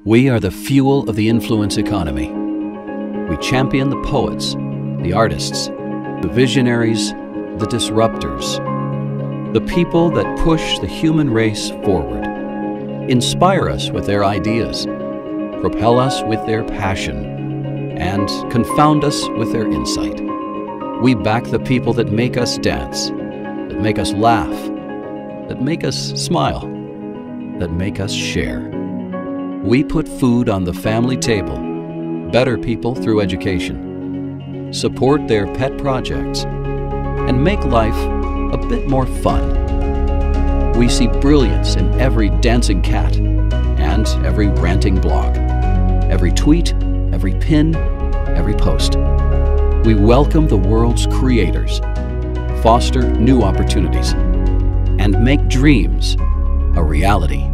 We are the fuel of the influence economy. We champion the poets, the artists, the visionaries, the disruptors, the people that push the human race forward, inspire us with their ideas, propel us with their passion, and confound us with their insight. We back the people that make us dance, that make us laugh, that make us smile, that make us share. We put food on the family table, better people through education, support their pet projects, and make life a bit more fun. We see brilliance in every dancing cat and every ranting blog, every tweet, every pin, every post. We welcome the world's creators, foster new opportunities, and make dreams a reality.